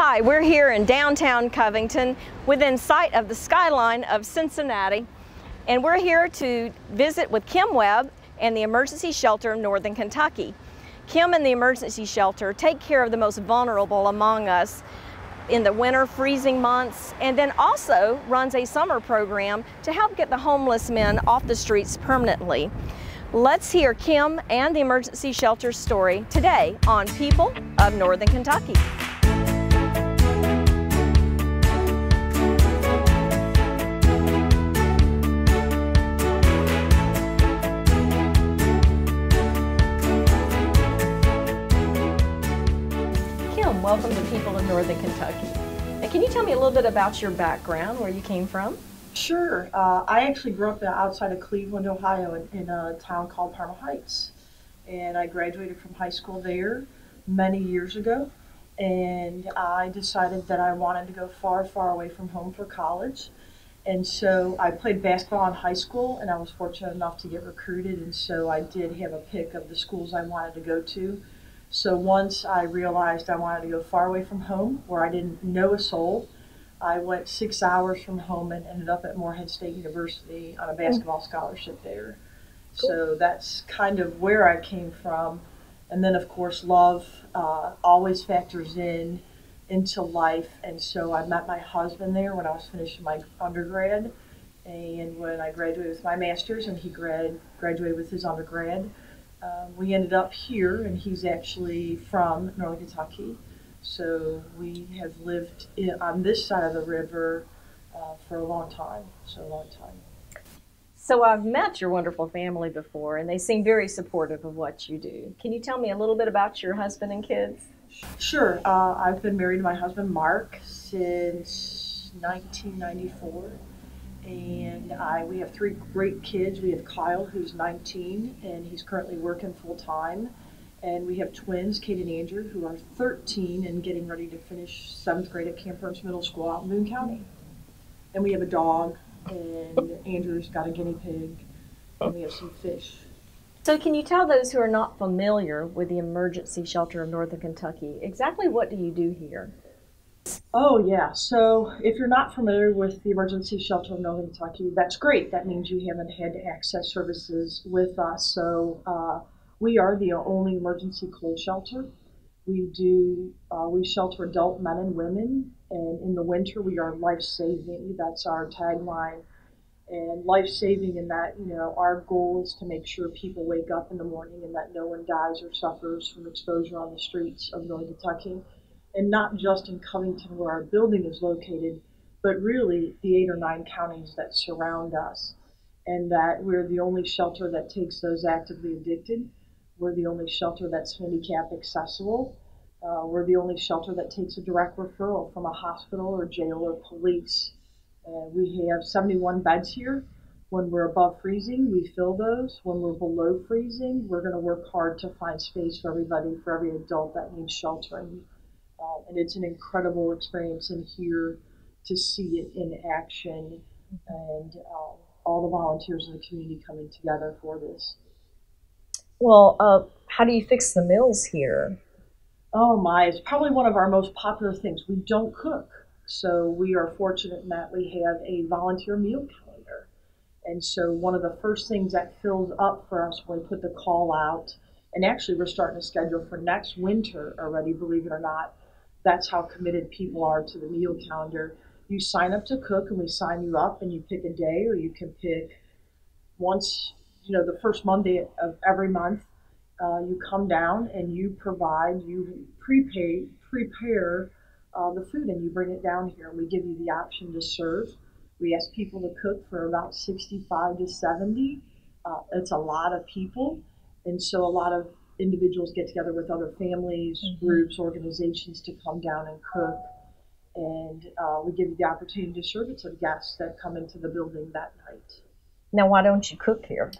Hi, we're here in downtown Covington within sight of the skyline of Cincinnati, and we're here to visit with Kim Webb and the Emergency Shelter of Northern Kentucky. Kim and the Emergency Shelter take care of the most vulnerable among us in the winter freezing months, and then also runs a summer program to help get the homeless men off the streets permanently. Let's hear Kim and the Emergency Shelter story today on People of Northern Kentucky. Kim, welcome to People of Northern Kentucky. And can you tell me a little bit about your background, where you came from? Sure. I actually grew up outside of Cleveland, Ohio, in a town called Parma Heights. And I graduated from high school there many years ago. And I decided that I wanted to go far, far away from home for college. And so I played basketball in high school, and I was fortunate enough to get recruited. And so I did have a pick of the schools I wanted to go to. So once I realized I wanted to go far away from home, where I didn't know a soul, I went 6 hours from home and ended up at Morehead State University on a basketball scholarship there. Cool. So that's kind of where I came from. And then, of course, love always factors into life. And so I met my husband there when I was finishing my undergrad. And when I graduated with my master's and he graduated with his undergrad, we ended up here, and he's actually from Northern Kentucky. So we have lived on this side of the river for a long time, So I've met your wonderful family before, and they seem very supportive of what you do. Can you tell me a little bit about your husband and kids? Sure. I've been married to my husband, Mark, since 1994. And we have three great kids. We have Kyle, who's 19, and he's currently working full-time. And we have twins, Kate and Andrew, who are 13 and getting ready to finish 7th grade at Camp Ernst Middle School out in Boone County. And we have a dog, and Andrew's got a guinea pig, and we have some fish. So can you tell those who are not familiar with the Emergency Shelter of Northern Kentucky, exactly what do you do here? Oh, yeah. So if you're not familiar with the Emergency Shelter of Northern Kentucky, that's great. That means you haven't had to access services with us. So we are the only emergency cold shelter. We shelter adult men and women, and in the winter we are life-saving. That's our tagline. And life-saving in that, our goal is to make sure people wake up in the morning and that no one dies or suffers from exposure on the streets of Northern Kentucky. And not just in Covington where our building is located, but really the 8 or 9 counties that surround us. And that we're the only shelter that takes those actively addicted. We're the only shelter that's handicap accessible. We're the only shelter that takes a direct referral from a hospital or jail or police. We have 71 beds here. When we're above freezing, we fill those. When we're below freezing, we're going to work hard to find space for everybody, for every adult that needs sheltering. And it's an incredible experience in here to see it in action, and all the volunteers in the community coming together for this. Well, how do you fix the meals here? Oh my, it's probably one of our most popular things. We don't cook. So we are fortunate in that we have a volunteer meal calendar. And so one of the first things that fills up for us when we put the call out, and actually we're starting to schedule for next winter already, believe it or not. That's how committed people are to the meal calendar. You sign up to cook, and we sign you up, and you pick a day, or you can pick once, the first Monday of every month. You come down and you prepare the food, and you bring it down here. We give you the option to serve. We ask people to cook for about 65 to 70. It's a lot of people, and so a lot of individuals get together with other families, groups, organizations to come down and cook. And we give you the opportunity to serve it to the guests that come into the building that night. Now, why don't you cook here?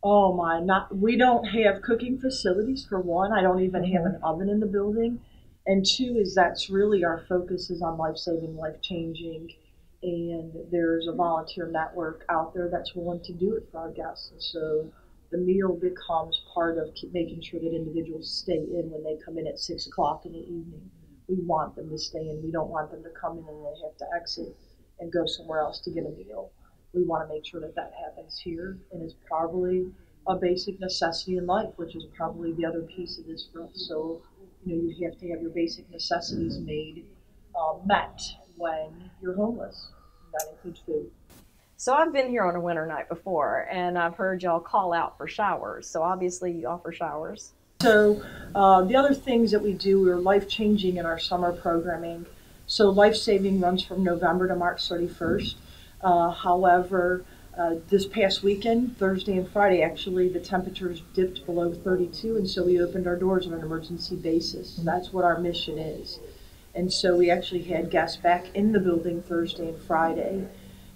Oh my, we don't have cooking facilities, for one. I don't even have an oven in the building. And two is that's really our focus is on life-saving, life-changing. And there's a volunteer network out there that's willing to do it for our guests. And so the meal becomes part of making sure that individuals stay in when they come in at 6 o'clock in the evening. we want them to stay in. We don't want them to come in and they have to exit and go somewhere else to get a meal. We want to make sure that that happens here, and it's probably a basic necessity in life, which is probably the other piece of this for us. So, you have to have your basic necessities met when you're homeless. That includes food. So I've been here on a winter night before, and I've heard y'all call out for showers. So obviously you offer showers. So the other things that we do, we're life-changing in our summer programming. So life-saving runs from November to March 31st. However, this past weekend, Thursday and Friday, actually, the temperatures dipped below 32, and so we opened our doors on an emergency basis. That's what our mission is. And so we actually had guests back in the building Thursday and Friday.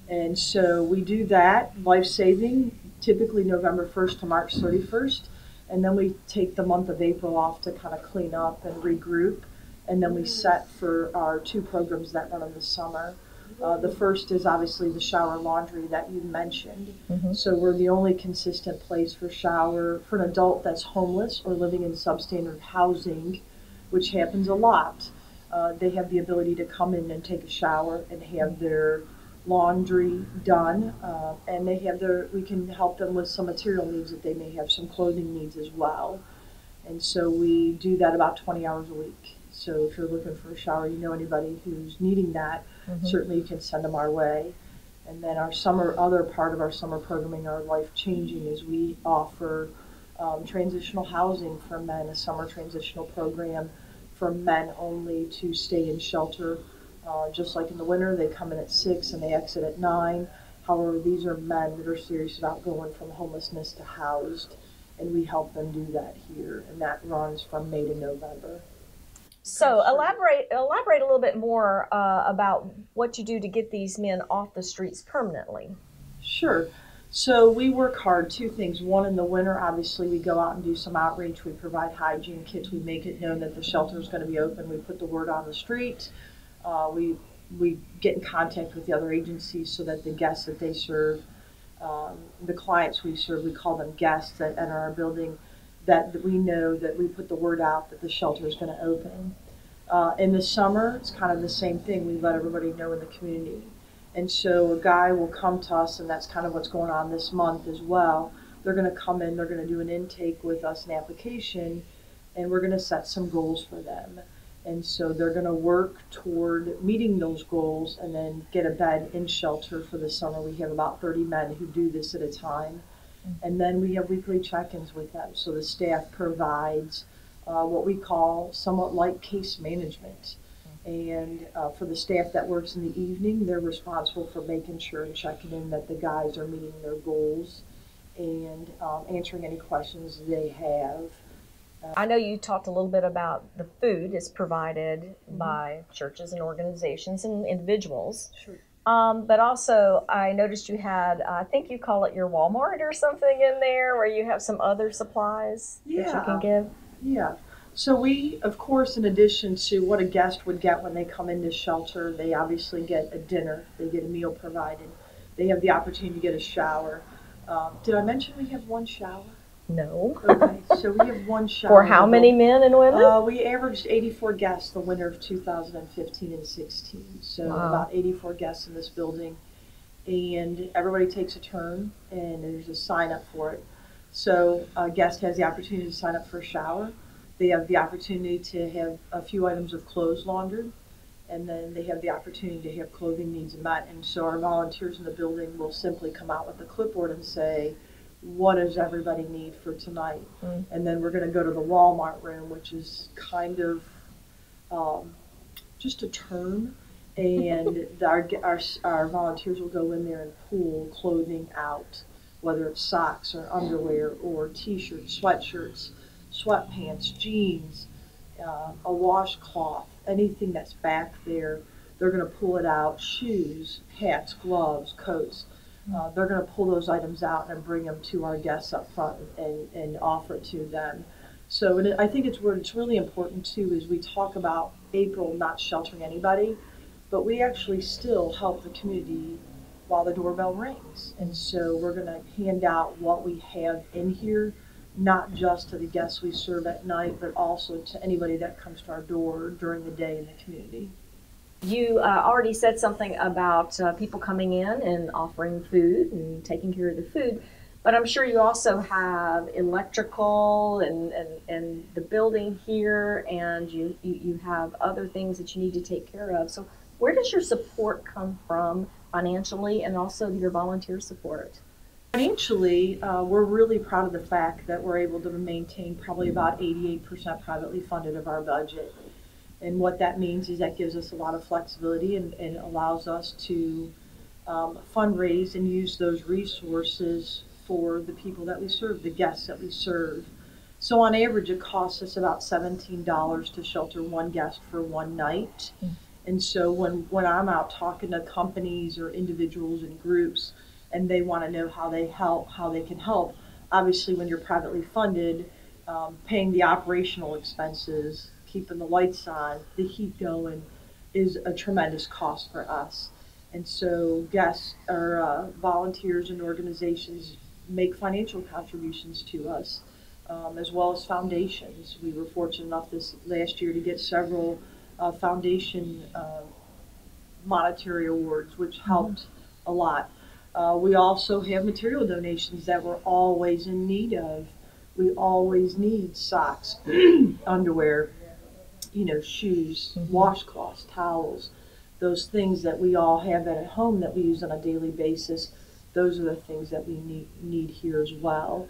And so we do that, life-saving, typically November 1st to March 31st. And then we take the month of April off to kind of clean up and regroup. And then we set for our 2 programs that run in the summer. The first is obviously the shower laundry that you mentioned. So we're the only consistent place for shower for an adult that's homeless or living in substandard housing, which happens a lot. They have the ability to come in and take a shower and have their laundry done, and we can help them with some material needs that they may have, some clothing needs as well. And so we do that about 20 hours a week. So if you're looking for a shower, anybody who's needing that, certainly you can send them our way. And then other part of our summer programming, our life changing, is we offer transitional housing for men, a summer transitional program for men only to stay in shelter. Just like in the winter, they come in at 6 and they exit at 9. However, these are men that are serious about going from homelessness to housed, and we help them do that here, and that runs from May to November. So elaborate a little bit more about what you do to get these men off the streets permanently. Sure. So we work hard, 2 things. One, in the winter, obviously, we go out and do some outreach. We provide hygiene kits. We make it known that the shelter is going to be open. We put the word on the street. We get in contact with the other agencies so that the guests that they serve, the clients we serve, we call them guests that enter our building, that we know that we put the word out that the shelter is going to open. In the summer, it's kind of the same thing. We let everybody know in the community. And so a guy will come to us, and that's kind of what's going on this month as well. They're going to come in, they're going to do an intake with us, an application, and we're going to set some goals for them. And so they're going to work toward meeting those goals and then get a bed in shelter for the summer. We have about 30 men who do this at a time. And then we have weekly check-ins with them. So the staff provides what we call somewhat like case management. And for the staff that works in the evening, they're responsible for making sure and checking in that the guys are meeting their goals and answering any questions they have. I know you talked a little bit about the food is provided by churches and organizations and individuals. Sure. But also, I noticed you had, I think you call it your Walmart or something in there, where you have some other supplies that you can give. Yeah. So we, of course, in addition to what a guest would get when they come into shelter, they obviously get a dinner. They get a meal provided. They have the opportunity to get a shower. Did I mention we have 1 shower? No. Okay, so we have 1 shower. For how many men and women? We averaged 84 guests the winter of 2015 and 16. So about 84 guests in this building. And everybody takes a turn, and there's a sign up for it. So a guest has the opportunity to sign up for a shower. They have the opportunity to have a few items of clothes laundered, and then they have the opportunity to have clothing needs met. And so our volunteers in the building will simply come out with a clipboard and say, what does everybody need for tonight? And then we're going to go to the Walmart room, which is kind of just a term, and our volunteers will go in there and pull clothing out, whether it's socks or underwear or t-shirts, sweatshirts, sweatpants, jeans, a washcloth, anything that's back there. They're going to pull it out, shoes, hats, gloves, coats. They're going to pull those items out and bring them to our guests up front and offer it to them. So I think it's really important too is we talk about April not sheltering anybody, but we actually still help the community while the doorbell rings. And so we're going to hand out what we have in here not just to the guests we serve at night, but also to anybody that comes to our door during the day in the community. You already said something about people coming in and offering food and taking care of the food, but I'm sure you also have electrical and the building here, and you have other things that you need to take care of. So where does your support come from financially and also your volunteer support? Financially, we're really proud of the fact that we're able to maintain probably about 88% privately funded of our budget. And what that means is that gives us a lot of flexibility and allows us to fundraise and use those resources for the people that we serve, the guests that we serve. So on average, it costs us about $17 to shelter one guest for one night. And so when I'm out talking to companies or individuals and groups, and they want to know how they can help, obviously when you're privately funded, paying the operational expenses, keeping the lights on, the heat going, is a tremendous cost for us. And so guests or volunteers and organizations make financial contributions to us, as well as foundations. We were fortunate enough this last year to get several foundation monetary awards, which helped a lot. We also have material donations that we're always in need of. We always need socks, underwear, shoes, washcloths, towels, those things that we all have at home that we use on a daily basis. Those are the things that we need here as well.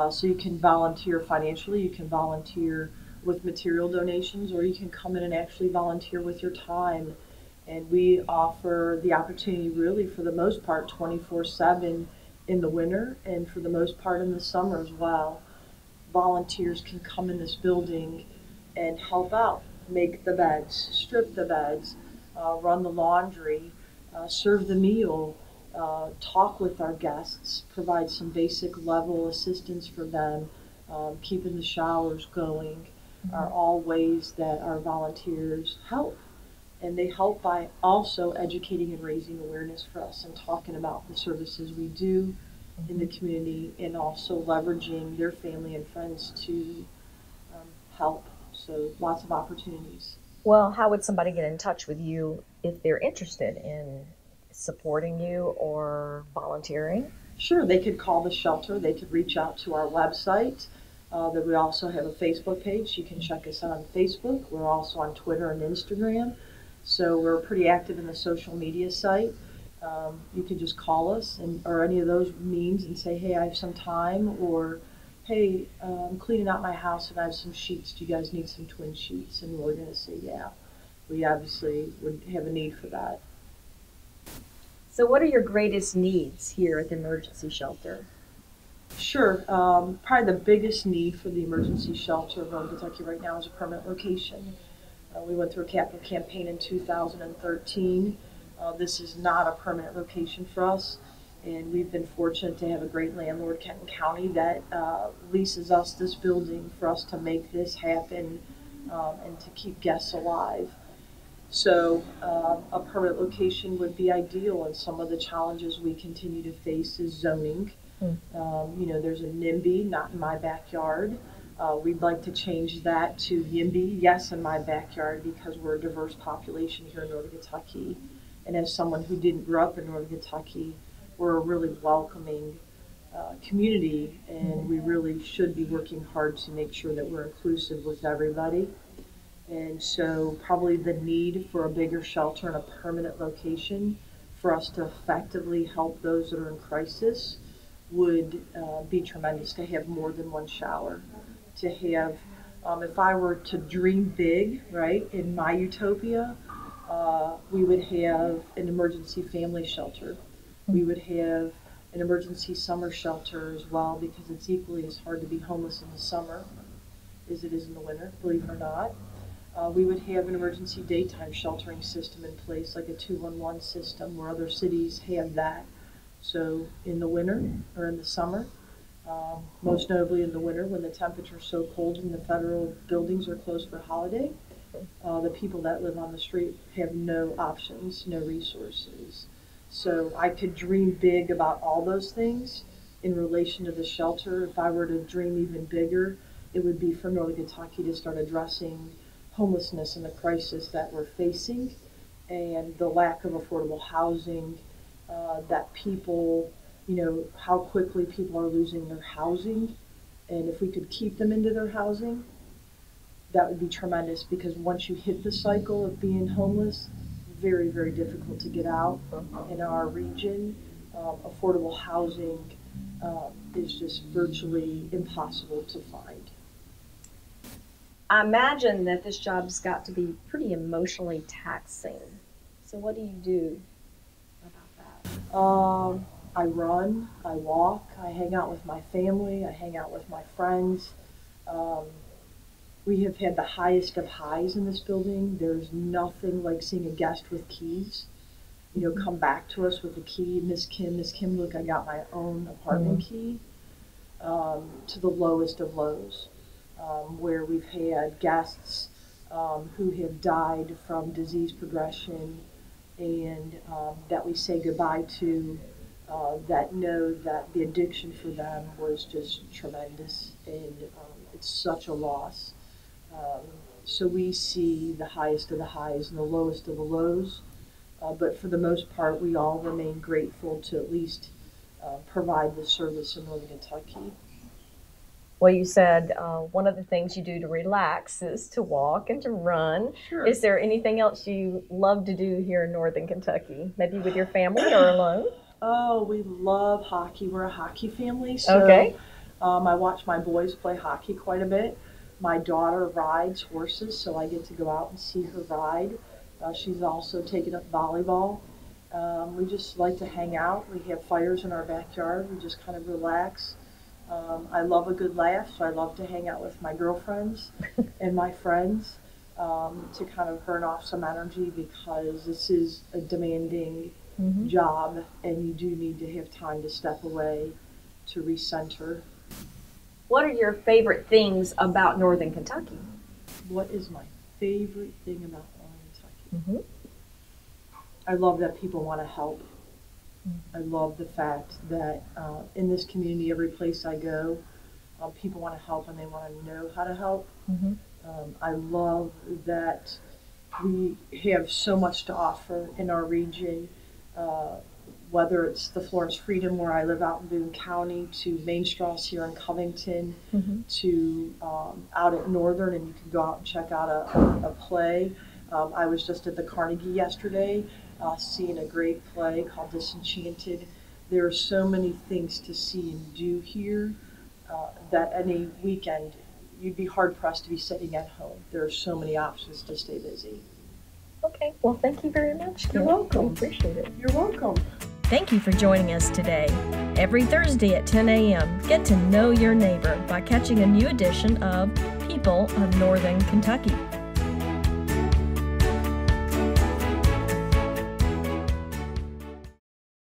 So you can volunteer financially, you can volunteer with material donations, or you can come in and actually volunteer with your time. And we offer the opportunity really for the most part 24/7 in the winter and for the most part in the summer as well. Volunteers can come in this building and help out, make the beds, strip the beds, run the laundry, serve the meal, talk with our guests, provide some basic level assistance for them, keeping the showers going, are all ways that our volunteers help. And they help by also educating and raising awareness for us and talking about the services we do in the community, and also leveraging their family and friends to help. So lots of opportunities. Well, how would somebody get in touch with you if they're interested in supporting you or volunteering? Sure, they could call the shelter. They could reach out to our website. That we also have a Facebook page. You can check us out on Facebook. We're also on Twitter and Instagram. So we're pretty active in the social media site. You can just call us or any of those means and say, hey, I have some time, or hey, I'm cleaning out my house and I have some sheets. Do you guys need some twin sheets? And we're going to say, yeah. We obviously would have a need for that. So what are your greatest needs here at the emergency shelter? Sure. Probably the biggest need for the emergency shelter of Northern Kentucky right now is a permanent location. We went through a capital campaign in 2013. This is not a permanent location for us, and we've been fortunate to have a great landlord, Kenton County, that leases us this building for us to make this happen and to keep guests alive. So a permanent location would be ideal, and some of the challenges we continue to face is zoning. There's a NIMBY, not in my backyard. We'd like to change that to YIMBY, yes, in my backyard, because we're a diverse population here in Northern Kentucky. And as someone who didn't grow up in Northern Kentucky, we're a really welcoming community, and we really should be working hard to make sure that we're inclusive with everybody. And so probably the need for a bigger shelter and a permanent location for us to effectively help those that are in crisis would be tremendous, to have more than one shower, to have, if I were to dream big, right, in my utopia, we would have an emergency family shelter. We would have an emergency summer shelter as well, because it's equally as hard to be homeless in the summer as it is in the winter, believe it or not. We would have an emergency daytime sheltering system in place, like a 211 system, where other cities have that. So in the winter or in the summer, most notably in the winter when the temperature is so cold and the federal buildings are closed for a holiday, the people that live on the street have no options, no resources. So I could dream big about all those things, in relation to the shelter, if I were to dream even bigger, it would be for Northern Kentucky to start addressing homelessness and the crisis that we're facing and the lack of affordable housing, that people, how quickly people are losing their housing. And if we could keep them into their housing, that would be tremendous, because once you hit the cycle of being homeless, very, very difficult to get out. In our region, affordable housing is just virtually impossible to find. I imagine that this job's got to be pretty emotionally taxing. So what do you do about that? I run, I walk, I hang out with my family, I hang out with my friends. We have had the highest of highs in this building. There's nothing like seeing a guest with keys, come back to us with a key. Miss Kim, look, I got my own apartment key, to the lowest of lows, where we've had guests who have died from disease progression, and that we say goodbye to, that know that the addiction for them was just tremendous, and it's such a loss. So we see the highest of the highs and the lowest of the lows, but for the most part, we all remain grateful to at least provide the service in Northern Kentucky. Well, you said one of the things you do to relax is to walk and to run. Sure. Is there anything else you love to do here in Northern Kentucky, maybe with your family or alone? Oh, we love hockey. We're a hockey family, so okay. I watch my boys play hockey quite a bit. My daughter rides horses, so I get to go out and see her ride. She's also taken up volleyball. We just like to hang out. We have fires in our backyard. We just kind of relax. I love a good laugh, so I love to hang out with my girlfriends and my friends to kind of burn off some energy, because this is a demanding job, and you do need to have time to step away to recenter. What are your favorite things about Northern Kentucky? What is my favorite thing about Northern Kentucky? I love that people want to help. I love the fact that in this community, every place I go, people want to help and they want to know how to help. I love that we have so much to offer in our region, whether it's the Florence Freedom, where I live out in Boone County, to Main Straws here in Covington, to out at Northern, and you can go out and check out a play. I was just at the Carnegie yesterday, seeing a great play called Disenchanted. There are so many things to see and do here that any weekend you'd be hard-pressed to be sitting at home. There are so many options to stay busy. Okay, well, thank you very much. You're welcome. We appreciate it. You're welcome. Thank you for joining us today. Every Thursday at 10 a.m., get to know your neighbor by catching a new edition of People of Northern Kentucky.